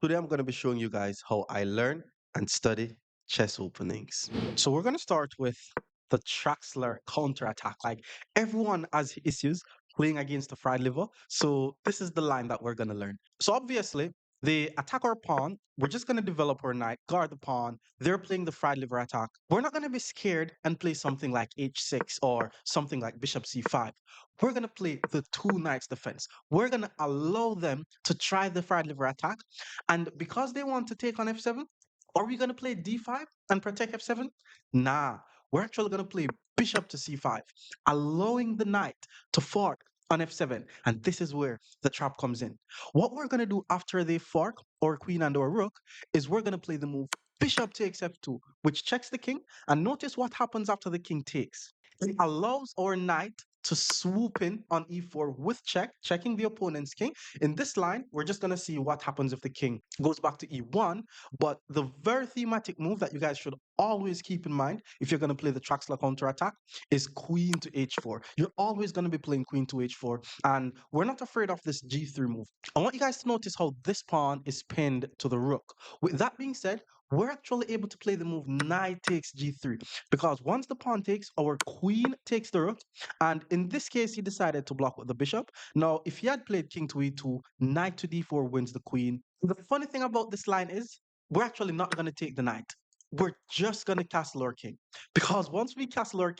Today I'm going to be showing you guys how I learn and study chess openings. So we're going to start with the traxxler counterattack. Like everyone has issues playing against the fried liver. So this is the line that we're going to learn. So obviously they attack our pawn. We're just going to develop our knight, guard the pawn. They're playing the fried liver attack. We're not going to be scared and play something like h6 or something like bishop c5. We're going to play the two knights defense. We're going to allow them to try the fried liver attack. And because they want to take on f7, are we going to play d5 and protect f7? Nah, we're actually going to play bishop to c5, allowing the knight to fork on f7. And this is where the trap comes in. What we're going to do after they fork, or queen and or rook, is we're going to play the move bishop takes f2, which checks the king. And notice what happens after the king takes. It allows our knight to swoop in on e4 with check, checking the opponent's king. In this line, we're just going to see what happens if the king goes back to e1. But the very thematic move that you guys should always keep in mind if you're going to play the traxxler counterattack is queen to h4. You're always going to be playing queen to h4, and we're not afraid of this g3 move. I want you guys to notice how this pawn is pinned to the rook. With that being said, we're actually able to play the move knight takes g3 because once the pawn takes, our queen takes the rook, and in this case, he decided to block with the bishop. Now, if he had played king to e2, knight to d4 wins the queen. The funny thing about this line is we're actually not going to take the knight. We're just going to castle our king. Because once we castle our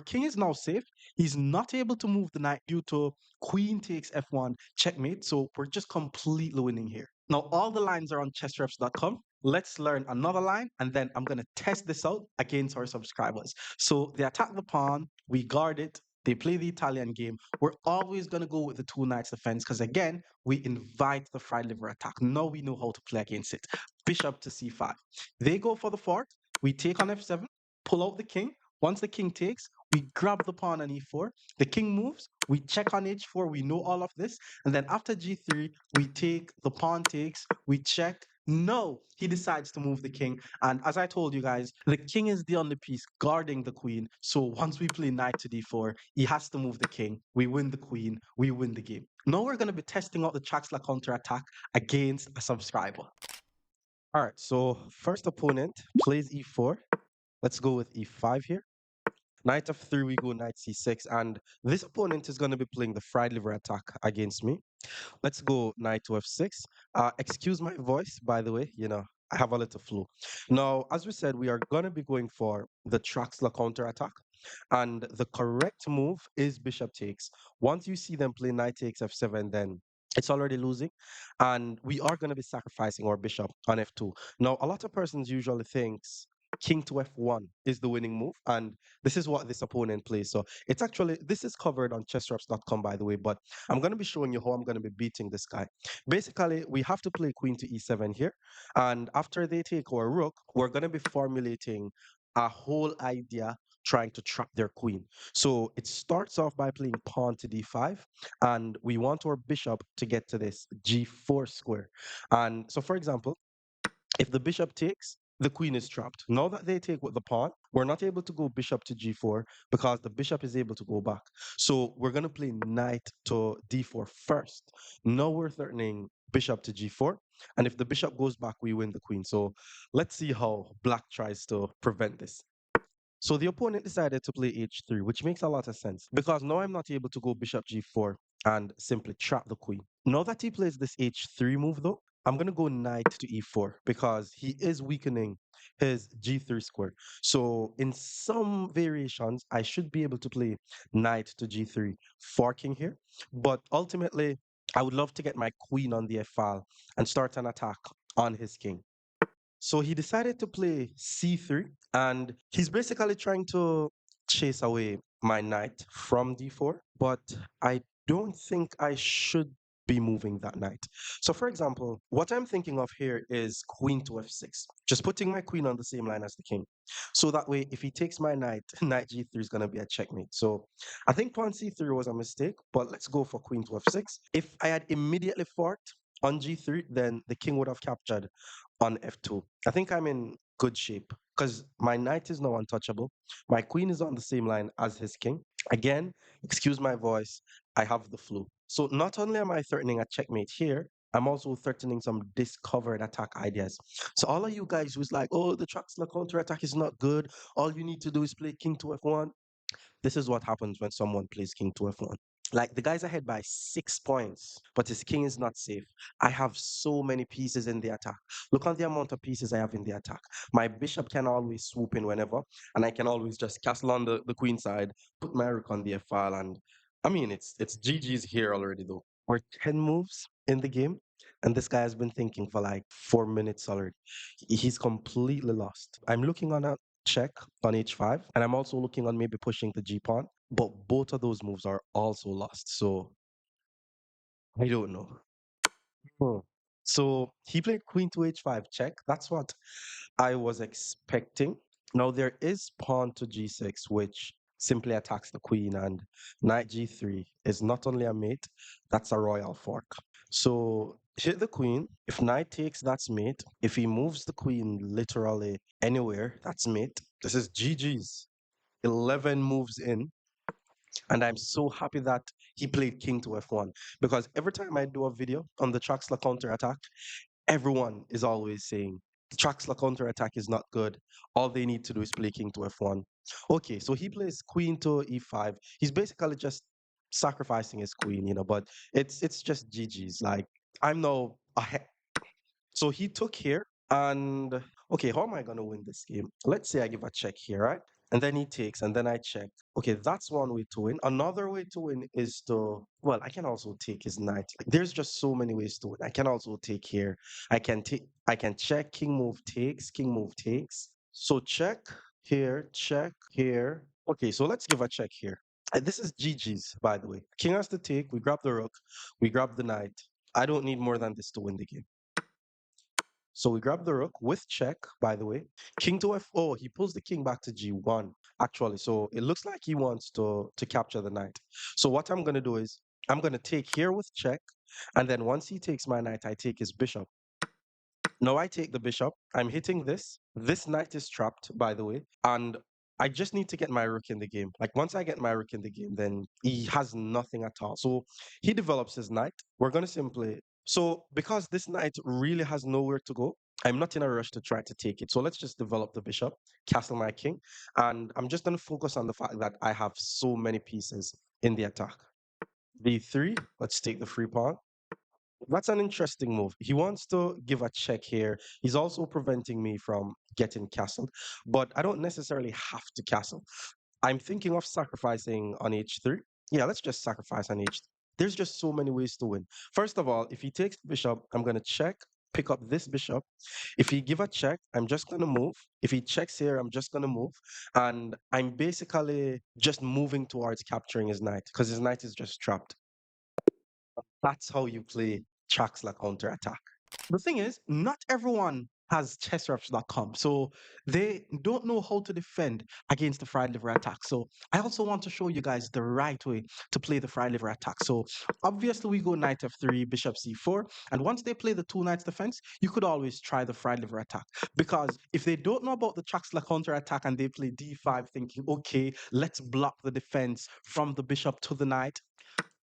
king is now safe. He's not able to move the knight due to queen takes f1 checkmate. So we're just completely winning here. Now, all the lines are on chessreps.com. Let's learn another line, and then I'm going to test this out against our subscribers. So they attack the pawn, we guard it, they play the Italian game. We're always going to go with the two knights defense because, again, we invite the fried liver attack. Now we know how to play against it. Bishop to c5. They go for the fork. We take on f7, pull out the king. Once the king takes, we grab the pawn on e4. The king moves. We check on h4. We know all of this. And then after g3, we take, the pawn takes, we check. No, he decides to move the king. And as I told you guys, the king is the only piece guarding the queen. So once we play knight to d4, he has to move the king. We win the queen. We win the game. Now we're going to be testing out the traxxler counterattack against a subscriber. All right, so first opponent plays e4. Let's go with e5 here. Knight f3, we go knight c6. And this opponent is going to be playing the fried liver attack against me. Let's go knight to f6. Excuse my voice, by the way, I have a little flu. Now, as we said, we are going to be going for the traxxler counterattack. And the correct move is bishop takes. Once you see them play knight takes f7, then it's already losing. And we are going to be sacrificing our bishop on f2. Now, a lot of persons usually thinks king to f1 is the winning move, and this is what this opponent plays. So it's actually, this is covered on chessreps.com, by the way, but I'm going to be showing you how I'm going to be beating this guy. Basically, we have to play queen to e7 here, and after they take our rook, we're going to be formulating a whole idea trying to trap their queen. So it starts off by playing pawn to d5, and we want our bishop to get to this g4 square. And so, for example, if the bishop takes, the queen is trapped. Now that they take with the pawn, we're not able to go bishop to g4 because the bishop is able to go back. So we're going to play knight to d4 first. Now we're threatening bishop to g4. And if the bishop goes back, we win the queen. So let's see how black tries to prevent this. So the opponent decided to play h3, which makes a lot of sense because now I'm not able to go bishop g4 and simply trap the queen. Now that he plays this h3 move though, I'm going to go knight to e4 because he is weakening his g3 square. So in some variations, I should be able to play knight to g3 forking here. But ultimately, I would love to get my queen on the f file and start an attack on his king. So he decided to play c3, and he's basically trying to chase away my knight from d4, but I don't think I should be moving that knight. So for example, what I'm thinking of here is queen to f6, just putting my queen on the same line as the king. So that way, if he takes my knight, knight g3 is going to be a checkmate. So I think pawn c3 was a mistake, but let's go for queen to f6. If I had immediately forked on g3, then the king would have captured on f2. I think I'm in good shape because my knight is now untouchable. My queen is on the same line as his king. Again, excuse my voice, I have the flu. So not only am I threatening a checkmate here, I'm also threatening some discovered attack ideas. So all of you guys who's like, oh, the Traxler counterattack is not good. All you need to do is play king to f1. This is what happens when someone plays king to f1. Like the guy's ahead by 6 points, but his king is not safe. I have so many pieces in the attack. Look at the amount of pieces I have in the attack. My bishop can always swoop in whenever, and I can always just castle on the queen side, put my rook on the f file, and I mean it's GG's here already though. We're 10 moves in the game, and this guy has been thinking for like 4 minutes already. He's completely lost. I'm looking on a check on h5, and I'm also looking on maybe pushing the g pawn, but both of those moves are also lost. So I don't know. Hmm. So he played queen to h5 check. That's what I was expecting. Now there is pawn to g6, which simply attacks the queen, and knight g3 is not only a mate, that's a royal fork. So hit the queen. If knight takes, that's mate. If he moves the queen literally anywhere, that's mate. This is GG's. 11 moves in. And I'm so happy that he played king to f1 because every time I do a video on the Traxler counterattack, everyone is always saying the Traxler counterattack is not good. All they need to do is play king to f1. Okay, so he plays queen to e5. He's basically just sacrificing his queen, but it's just GG's. Like I'm now ahead. So he took here and okay, how am I gonna win this game? Let's say I give a check here, right? And then he takes, and then I check. Okay, that's one way to win. Another way to win is to, well, I can also take his knight. Like, there's just so many ways to win. I can also take here. I can check, king move takes. So check here, check here. Okay, so let's give a check here. This is GG's, by the way. King has to take, we grab the rook, we grab the knight. I don't need more than this to win the game. So we grab the rook with check, by the way. King to f. Oh, he pulls the king back to g1, actually. So it looks like he wants to capture the knight. So what I'm going to do is I'm going to take here with check. And then once he takes my knight, I take his bishop. Now I take the bishop. I'm hitting this. This knight is trapped, by the way. And I just need to get my rook in the game. Like once I get my rook in the game, then he has nothing at all. So he develops his knight. We're going to simply. So because this knight really has nowhere to go, I'm not in a rush to try to take it. So let's just develop the bishop, castle my king. And I'm just going to focus on the fact that I have so many pieces in the attack. D3, let's take the free pawn. That's an interesting move. He wants to give a check here. He's also preventing me from getting castled, but I don't necessarily have to castle. I'm thinking of sacrificing on h3. Yeah, let's just sacrifice on h3. There's just so many ways to win. First of all, if he takes the bishop, I'm going to check, pick up this bishop. If he give a check, I'm just going to move. If he checks here, I'm just going to move. And I'm basically just moving towards capturing his knight because his knight is just trapped. That's how you play Traxler counterattack. The thing is, not everyone has chessreps.com, so they don't know how to defend against the fried liver attack. So I also want to show you guys the right way to play the fried liver attack. So obviously we go knight f3, bishop c4, and once they play the two knights defense, you could always try the fried liver attack. Because if they don't know about the Traxler counterattack and they play d5 thinking, okay, let's block the defense from the bishop to the knight,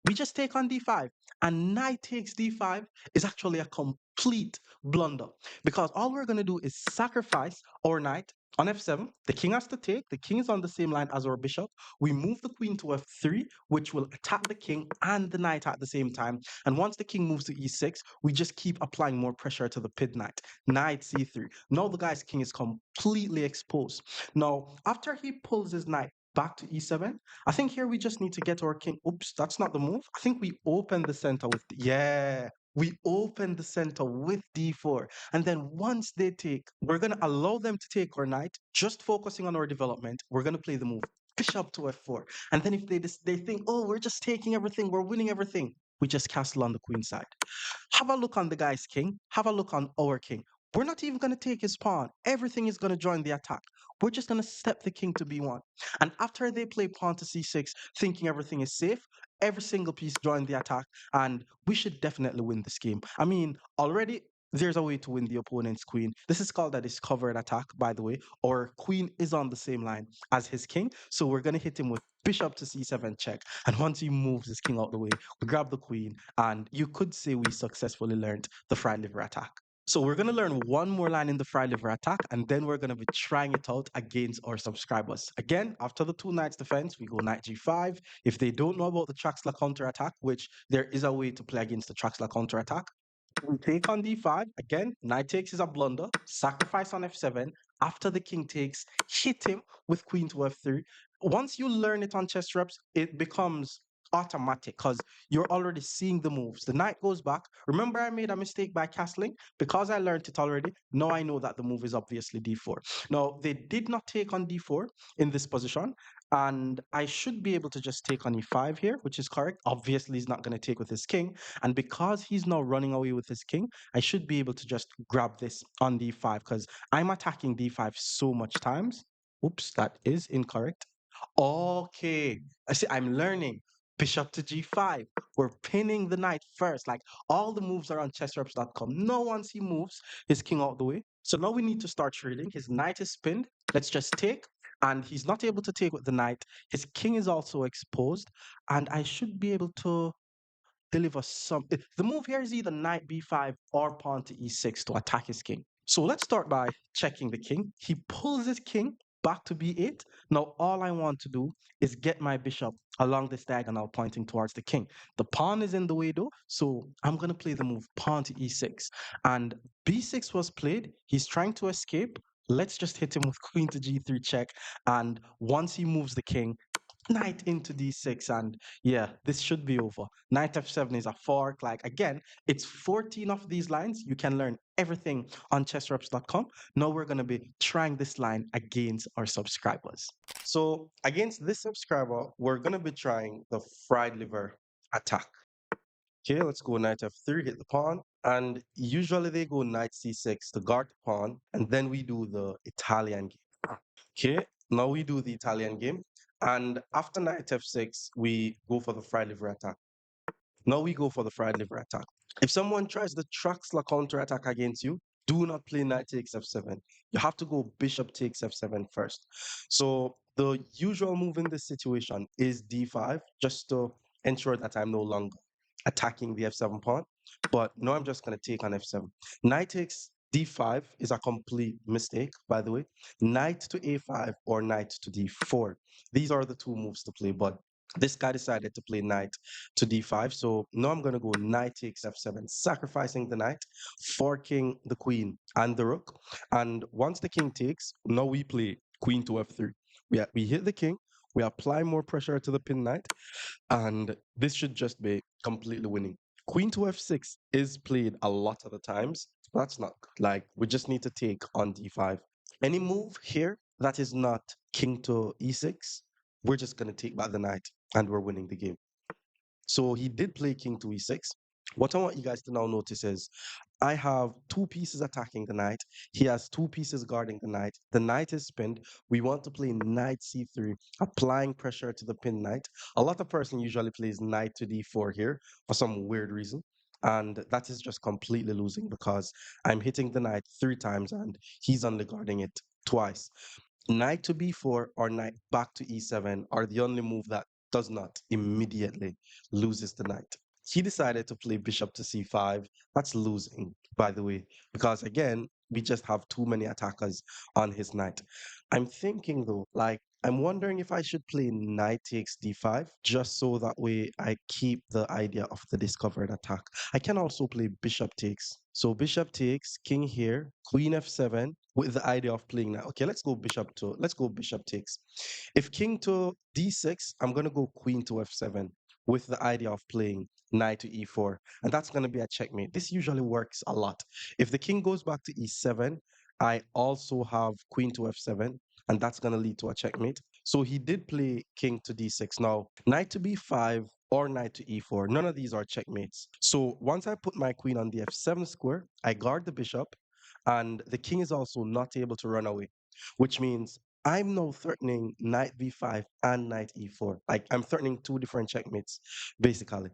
we just take on d5, and knight takes d5 is actually a complete blunder because all we're going to do is sacrifice our knight on f7. The king has to take. The king is on the same line as our bishop. We move the queen to f3, which will attack the king and the knight at the same time. And once the king moves to e6, we just keep applying more pressure to the pid knight. Knight c3. Now the guy's king is completely exposed. Now, after he pulls his knight back to e7, I think here we just need to get our king. Oops, that's not the move. I think we open the center with, yeah, we open the center with d4. And then once they take, we're going to allow them to take our knight, just focusing on our development. We're going to play the move bishop to f4. And then if they think, oh, we're just taking everything, we're winning everything, we just castle on the queen side. Have a look on the guy's king. Have a look on our king. We're not even going to take his pawn. Everything is going to join the attack. We're just going to step the king to b1. And after they play pawn to c6, thinking everything is safe, every single piece joined the attack, and we should definitely win this game. I mean, already there's a way to win the opponent's queen. This is called a discovered attack, by the way. Our queen is on the same line as his king. So we're going to hit him with bishop to c7 check. And once he moves his king out the way, we grab the queen. And you could say we successfully learned the fried liver attack. So we're going to learn one more line in the fried liver attack, and then we're going to be trying it out against our subscribers. Again, after the two knights defense, we go knight g5. If they don't know about the traxxler counterattack, which there is a way to play against the traxxler counterattack, we take on d5. Again, knight takes is a blunder. Sacrifice on f7. After the king takes, hit him with queen to f3. Once you learn it on chess reps, it becomes automatic because you're already seeing the moves. The knight goes back. Remember, I made a mistake by castling because I learned it already. Now I know that the move is obviously d4. Now, they did not take on d4 in this position, and I should be able to just take on e5 here, which is correct. Obviously, he's not going to take with his king. And because he's now running away with his king, I should be able to just grab this on d5 because I'm attacking d5 so much times. Oops, that is incorrect. Okay, I see. I'm learning. Bishop to g5. We're pinning the knight first. Like all the moves are on chessreps.com. No, once he moves his king out the way. So now we need to start trading. His knight is pinned. Let's just take. And he's not able to take with the knight. His king is also exposed. And I should be able to deliver some. The move here is either knight b5 or pawn to e6 to attack his king. So let's start by checking the king. He pulls his king back to b8. Now all I want to do is get my bishop along this diagonal pointing towards the king. The pawn is in the way though, so I'm going to play the move pawn to e6. And b6 was played. He's trying to escape. Let's just hit him with queen to g3 check. And once he moves the king, knight into d6, and yeah, this should be over. Knight f7 is a fork. Like again, it's 14 of these lines. You can learn everything on chessreps.com. Now we're going to be trying this line against our subscribers. So against this subscriber, we're going to be trying the fried liver attack. Okay, let's go knight f3, hit the pawn. And usually they go knight c6 to guard the pawn, and then we do the Italian game. Okay, now we do the Italian game. And after knight f6, we go for the fried liver attack. Now we go for the fried liver attack. If someone tries the Traxxler counter attack against you, do not play knight takes f7. You have to go bishop takes f7 first. So the usual move in this situation is d5, just to ensure that I'm no longer attacking the f7 pawn. But no, I'm just going to take on f7. Knight takes d5 is a complete mistake, by the way. Knight to a5 or knight to d4. These are the two moves to play, but this guy decided to play knight to d5. So now I'm going to go knight takes f7, sacrificing the knight, forking the queen and the rook. And once the king takes, now we play queen to f3. We hit the king, we apply more pressure to the pin knight, and this should just be completely winning. Queen to f6 is played a lot of the times. That's not good. Like, we just need to take on d5. Any move here that is not king to e6, we're just going to take back the knight and we're winning the game. So he did play king to e6. What I want you guys to now notice is I have two pieces attacking the knight. He has two pieces guarding the knight. The knight is pinned. We want to play knight c3, applying pressure to the pinned knight. A lot of person usually plays knight to d4 here for some weird reason. And that is just completely losing because I'm hitting the knight three times and he's only guarding it twice. Knight to b4 or knight back to e7 are the only move that does not immediately loses the knight. He decided to play bishop to c5. That's losing, by the way, because again, we just have too many attackers on his knight. I'm thinking though, like, I'm wondering if I should play knight takes d5, just so that way I keep the idea of the discovered attack. I can also play bishop takes. So bishop takes, king here, queen f7, with the idea of playing now. Okay, let's go bishop takes. If king to d6, I'm gonna go queen to f7 with the idea of playing knight to e4, and that's gonna be a checkmate. This usually works a lot. If the king goes back to e7, I also have queen to f7, and that's gonna lead to a checkmate. So he did play king to d6. Now, knight to b5 or knight to e4, none of these are checkmates. So once I put my queen on the f7 square, I guard the bishop, and the king is also not able to run away, which means I'm now threatening knight b5 and knight e4. Like I'm threatening two different checkmates, basically.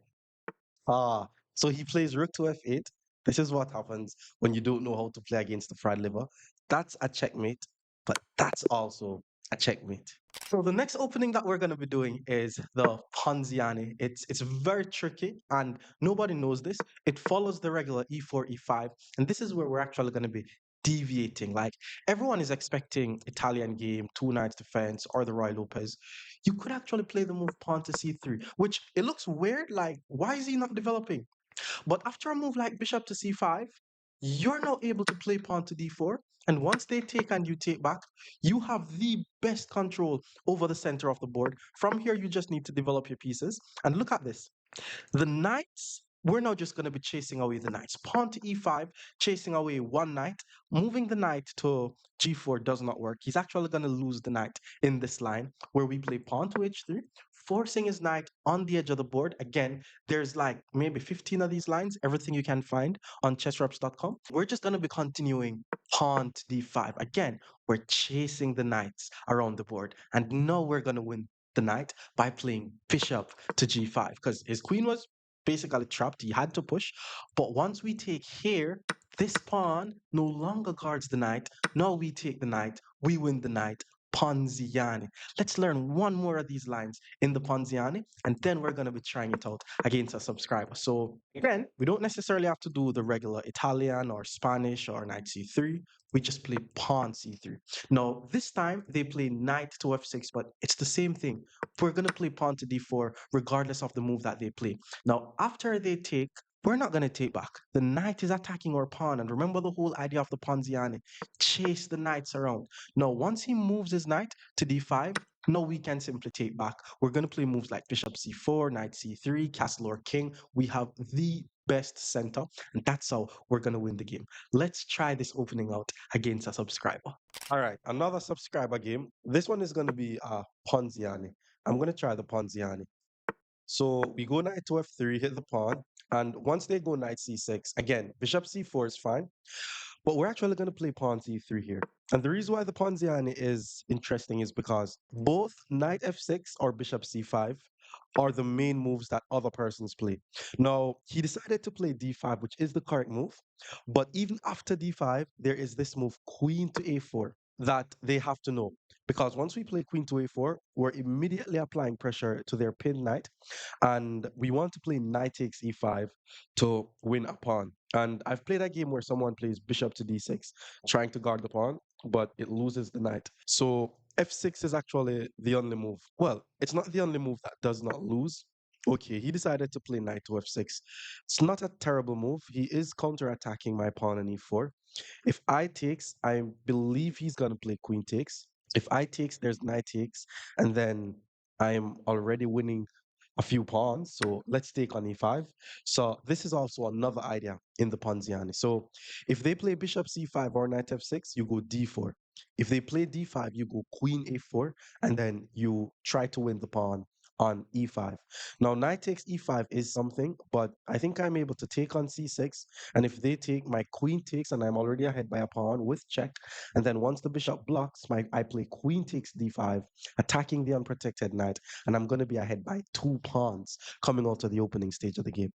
Ah, so he plays rook to f8. This is what happens when you don't know how to play against the fried liver. That's a checkmate, but that's also a checkmate. So the next opening that we're going to be doing is the Ponziani. It's very tricky and nobody knows this. It follows the regular e4, e5, and this is where we're actually going to be deviating. Like everyone is expecting Italian game, two knights defense, or the Roy Lopez. You could actually play the move pawn to c3, which it looks weird. Like why is he not developing? But after a move like bishop to c5, you're now able to play pawn to d4. And once they take and you take back, you have the best control over the center of the board. From here, you just need to develop your pieces. And look at this. The knights, we're now just going to be chasing away the knights. Pawn to e5, chasing away one knight. Moving the knight to g4 does not work. He's actually going to lose the knight in this line where we play pawn to h3, forcing his knight on the edge of the board. Again, there's like maybe 15 of these lines, everything you can find on chessreps.com. We're just going to be continuing pawn to d5. Again, we're chasing the knights around the board. And now we're going to win the knight by playing bishop to g5 because his queen was basically trapped. He had to push. But once we take here, this pawn no longer guards the knight. Now we take the knight. We win the knight. Ponziani. Let's learn one more of these lines in the Ponziani, and then we're going to be trying it out against a subscriber. So again, we don't necessarily have to do the regular Italian or Spanish or knight c3. We just play pawn c3. Now, this time they play knight to f6, but it's the same thing. We're going to play pawn to d4 regardless of the move that they play. Now, after they take, we're not going to take back. The knight is attacking our pawn. And remember the whole idea of the Ponziani. Chase the knights around. Now, once he moves his knight to d5, no, we can simply take back. We're going to play moves like bishop c4, knight c3, castle or king. We have the best center, and that's how we're going to win the game. Let's try this opening out against a subscriber. All right, another subscriber game. This one is going to be Ponziani. I'm going to try the Ponziani. So we go knight to f3, hit the pawn, and once they go knight c6, again, bishop c4 is fine. But we're actually going to play pawn c3 here. And the reason why the Ponziani is interesting is because both knight f6 or bishop c5 are the main moves that other persons play. Now, he decided to play d5, which is the correct move. But even after d5, there is this move, queen to a4, that they have to know. Because once we play queen to a4, we're immediately applying pressure to their pinned knight. And we want to play knight takes e5 to win a pawn. And I've played a game where someone plays bishop to d6, trying to guard the pawn, but it loses the knight. So f6 is actually the only move. Well, it's not the only move that does not lose. Okay, he decided to play knight to f6. It's not a terrible move. He is counterattacking my pawn on e4. If I takes, I believe he's going to play queen takes. If I takes, there's knight takes, and then I'm already winning a few pawns. So let's take on e5. So this is also another idea in the Ponziani. So if they play bishop c5 or knight f6, you go d4. If they play d5, you go queen a4, and then you try to win the pawn on e5. Now, knight takes e5 is something, but I think I'm able to take on c6. And if they take, my queen takes, and I'm already ahead by a pawn with check. And then once the bishop blocks, I play queen takes d5, attacking the unprotected knight, and I'm going to be ahead by 2 pawns coming out of the opening stage of the game.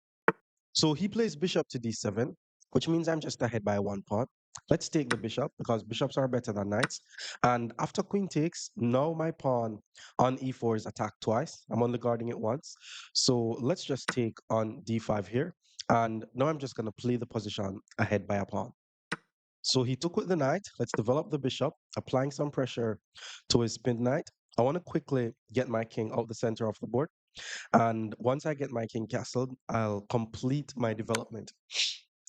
So he plays bishop to d7, which means I'm just ahead by 1 pawn. Let's take the bishop because bishops are better than knights. And after queen takes, now my pawn on e4 is attacked twice. I'm only guarding it once. So let's just take on d5 here. And now I'm just going to play the position ahead by a pawn. So he took with the knight. Let's develop the bishop, applying some pressure to his pinned knight. I want to quickly get my king out the center of the board. And once I get my king castled, I'll complete my development.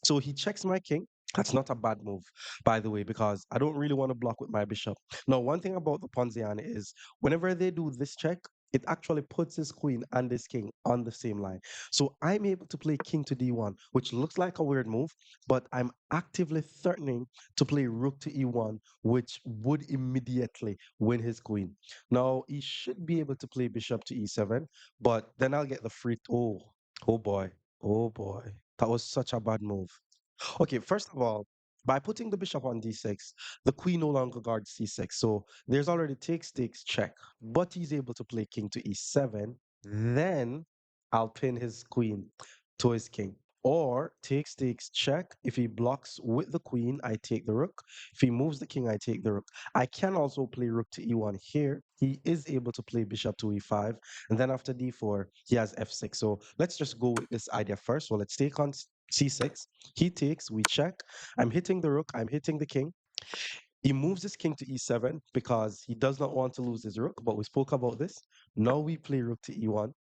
So he checks my king. That's not a bad move, by the way, because I don't really want to block with my bishop. Now, one thing about the Ponziani is whenever they do this check, it actually puts his queen and his king on the same line. So I'm able to play king to d1, which looks like a weird move, but I'm actively threatening to play rook to e1, which would immediately win his queen. Now, he should be able to play bishop to e7, but then I'll get the free. Oh, oh boy. Oh boy. That was such a bad move. Okay, first of all, by putting the bishop on d6, the queen no longer guards c6. So there's already takes check, but he's able to play king to e7. Then I'll pin his queen to his king. Or takes check. If he blocks with the queen, I take the rook. If he moves the king, I take the rook. I can also play rook to e1 here. He is able to play bishop to e5. And then after d4, he has f6. So let's just go with this idea first. So let's take on c6. He takes, we check. I'm hitting the rook, I'm hitting the king. He moves his king to e7 because he does not want to lose his rook, but we spoke about this. Now we play rook to e1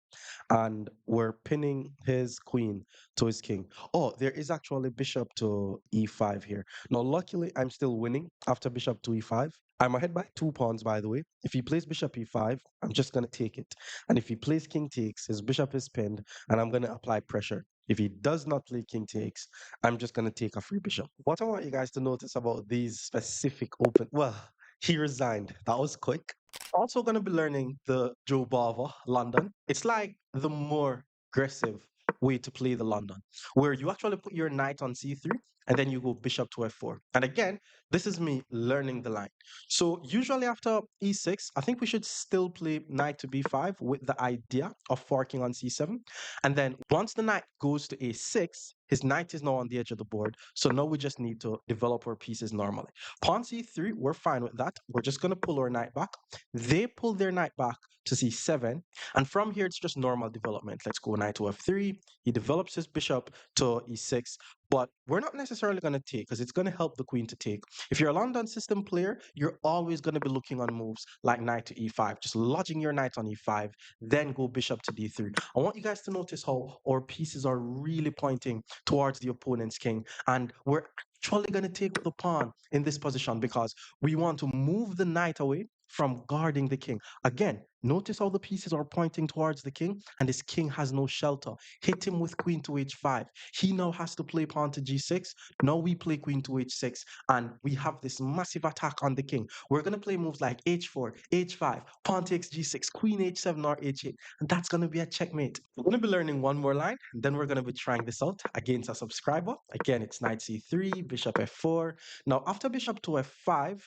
and we're pinning his queen to his king. Oh, there is actually bishop to e5 here. Now, luckily, I'm still winning after bishop to e5. I'm ahead by 2 pawns, by the way. If he plays bishop e5, I'm just going to take it. And if he plays king takes, his bishop is pinned, and I'm going to apply pressure. If he does not play king takes, I'm just going to take a free bishop. What I want you guys to notice about these specific open, well, he resigned. That was quick. Also going to be learning the Jobava London. It's like the more aggressive way to play the London, where you actually put your knight on c3 and then you go bishop to f4. And again, this is me learning the line. So usually after e6, I think we should still play knight to b5 with the idea of forking on c7. And then once the knight goes to a6, his knight is now on the edge of the board. So now we just need to develop our pieces normally. Pawn c3, we're fine with that. We're just going to pull our knight back. They pull their knight back to c7. And from here, it's just normal development. Let's go knight to f3. He develops his bishop to e6. But we're not necessarily going to take because it's going to help the queen to take. If you're a London system player, you're always going to be looking on moves like knight to e5, just lodging your knight on e5, then go bishop to d3. I want you guys to notice how our pieces are really pointing towards the opponent's king. And we're actually going to take the pawn in this position because we want to move the knight away from guarding the king. Again, notice how the pieces are pointing towards the king and his king has no shelter. Hit him with queen to h5. He now has to play pawn to g6. Now we play queen to h6 and we have this massive attack on the king. We're going to play moves like h4, h5, pawn takes g6, queen h7 or h8, and that's going to be a checkmate. We're going to be learning one more line, and then we're going to be trying this out against a subscriber. Again, it's knight c3, bishop f4. Now, after bishop to f5,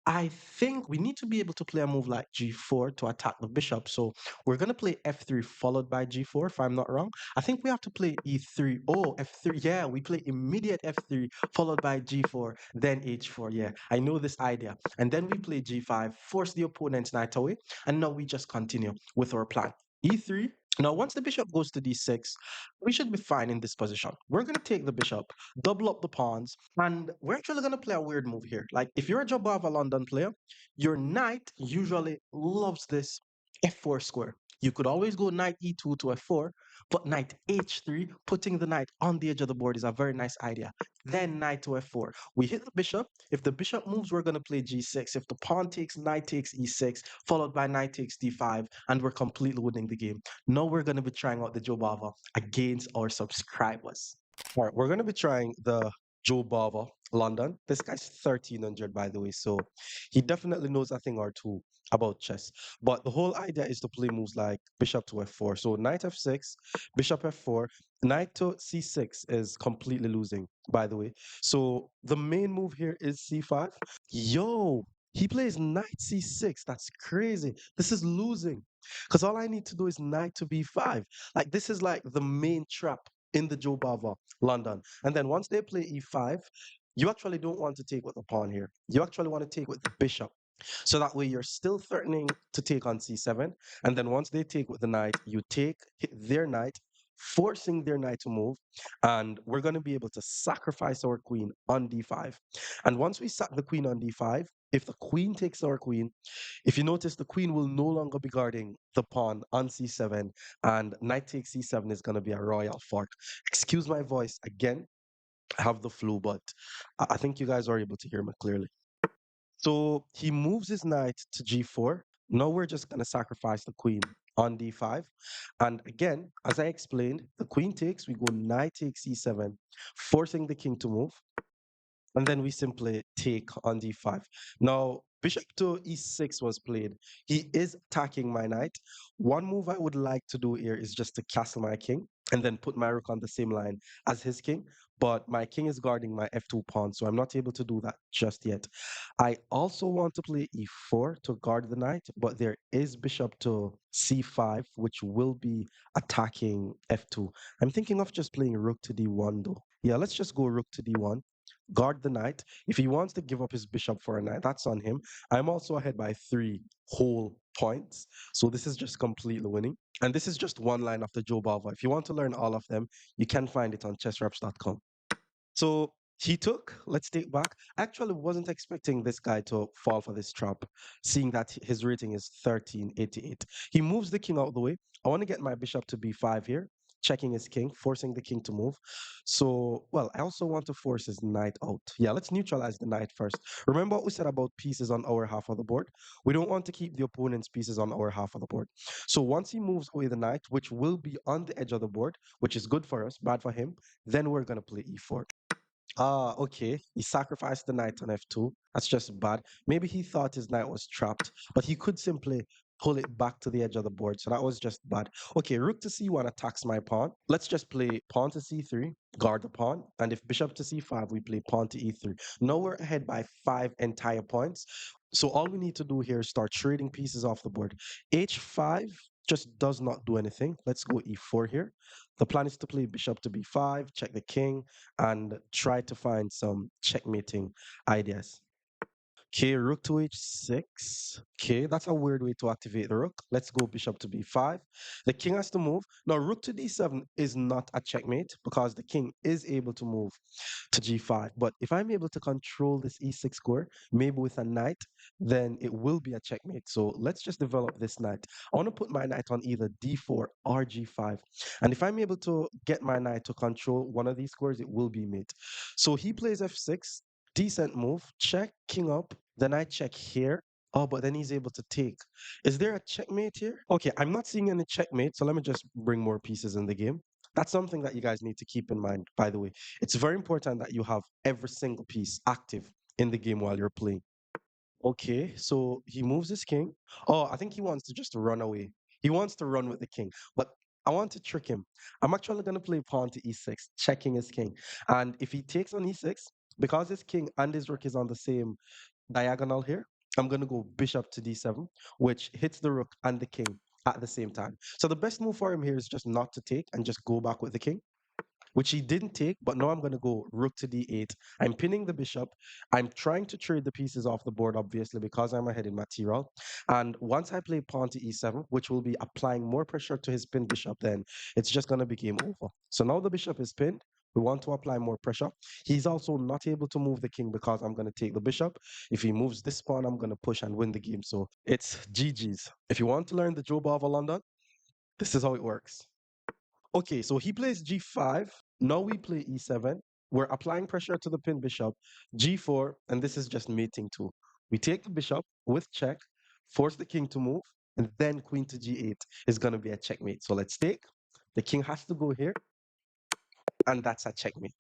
I think we need to be able to play a move like g4 to attack the bishop. So we're going to play f3 followed by g4, if I'm not wrong. I think we have to play e3. Oh, f3. Yeah, we play immediate f3 followed by g4, then h4. Yeah, I know this idea. And then we play g5, force the opponent's knight away. And now we just continue with our plan. e3. Now, once the bishop goes to d6, we should be fine in this position. We're going to take the bishop, double up the pawns, and we're actually going to play a weird move here. Like, if you're a Jobava London player, your knight usually loves this f4 square. You could always go knight e2 to f4, but knight h3, putting the knight on the edge of the board is a very nice idea. Then knight to f4. We hit the bishop. If the bishop moves, we're going to play g6. If the pawn takes, knight takes e6, followed by knight takes d5, and we're completely winning the game. Now we're going to be trying out the Jobava against our subscribers. All right, we're going to be trying the Jobava London. This guy's 1300, by the way, so he definitely knows a thing or two about chess. But the whole idea is to play moves like bishop to f4. So knight f6, bishop f4, knight to c6 is completely losing, by the way. So the main move here is c5. Yo, he plays knight c6. That's crazy. This is losing because all I need to do is knight to b5. Like, this is like the main trap in the Jobava London. And then once they play e5, you actually don't want to take with the pawn here. You actually want to take with the bishop. So that way you're still threatening to take on c7. And then once they take with the knight, you take hit their knight, forcing their knight to move. And we're going to be able to sacrifice our queen on d5. And once we sack the queen on d5, if the queen takes our queen, if you notice, the queen will no longer be guarding the pawn on c7, and knight takes c7 is going to be a royal fork. Excuse my voice again. I have the flu, but I think you guys are able to hear me clearly. So he moves his knight to g4. Now we're just going to sacrifice the queen on d5. And again, as I explained, the queen takes, we go knight takes e7, forcing the king to move. And then we simply take on d5. Now, bishop to e6 was played. He is attacking my knight. One move I would like to do here is just to castle my king and then put my rook on the same line as his king. but my king is guarding my f2 pawn, so I'm not able to do that just yet. I also want to play e4 to guard the knight, but there is bishop to c5, which will be attacking f2. I'm thinking of just playing rook to d1 though. Yeah, let's just go rook to d1, guard the knight. If he wants to give up his bishop for a knight, that's on him. I'm also ahead by 3 whole points, so this is just completely winning. And this is just one line of the Jobava. If you want to learn all of them, you can find it on chessreps.com. So he took, let's take back. I actually wasn't expecting this guy to fall for this trap, seeing that his rating is 1388. He moves the king out of the way. I want to get my bishop to b5 here, checking his king, forcing the king to move. So, well, I also want to force his knight out. Yeah, let's neutralize the knight first. Remember what we said about pieces on our half of the board? We don't want to keep the opponent's pieces on our half of the board. So once he moves away the knight, which will be on the edge of the board, which is good for us, bad for him, then we're going to play e4. Ah, okay. He sacrificed the knight on f2. That's just bad. Maybe he thought his knight was trapped, but he could simply pull it back to the edge of the board. So that was just bad. Okay, rook to c1 attacks my pawn. Let's just play pawn to c3, guard the pawn. And if bishop to c5, we play pawn to e3. Now we're ahead by 5 entire points. So all we need to do here is start trading pieces off the board. h5 just does not do anything. Let's go e4 here. The plan is to play bishop to b5, check the king, and try to find some checkmating ideas. Okay, rook to h6. Okay, that's a weird way to activate the rook. Let's go bishop to b5. The king has to move. Now, rook to d7 is not a checkmate because the king is able to move to g5. But if I'm able to control this e6 square, maybe with a knight, then it will be a checkmate. So let's just develop this knight. I want to put my knight on either d4 or g5. And if I'm able to get my knight to control one of these squares, it will be mate. So he plays f6, decent move, check, king up, then I check here. Oh, but then he's able to take. Is there a checkmate here? Okay, I'm not seeing any checkmate, so let me just bring more pieces in the game. That's something that you guys need to keep in mind, by the way. It's very important that you have every single piece active in the game while you're playing. Okay, so he moves his king. Oh, I think he wants to just run away. He wants to run with the king, but I want to trick him. I'm actually going to play pawn to e6, checking his king. And if he takes on e6, because his king and his rook is on the same diagonal here, I'm going to go bishop to d7, which hits the rook and the king at the same time. So the best move for him here is just not to take and just go back with the king, which he didn't take, but now I'm going to go rook to d8. I'm pinning the bishop. I'm trying to trade the pieces off the board, obviously, because I'm ahead in material. And once I play pawn to e7, which will be applying more pressure to his pinned bishop, then it's just going to be game over. So now the bishop is pinned. We want to apply more pressure. He's also not able to move the king because I'm going to take the bishop. If he moves this pawn, I'm going to push and win the game. So it's GG's. If you want to learn the Jobava London, this is how it works. Okay, so he plays g5. Now we play e7. We're applying pressure to the pin bishop, g4, and this is just mating too. We take the bishop with check, force the king to move, and then queen to g8 is going to be a checkmate. So let's take. The king has to go here, and that's a checkmate.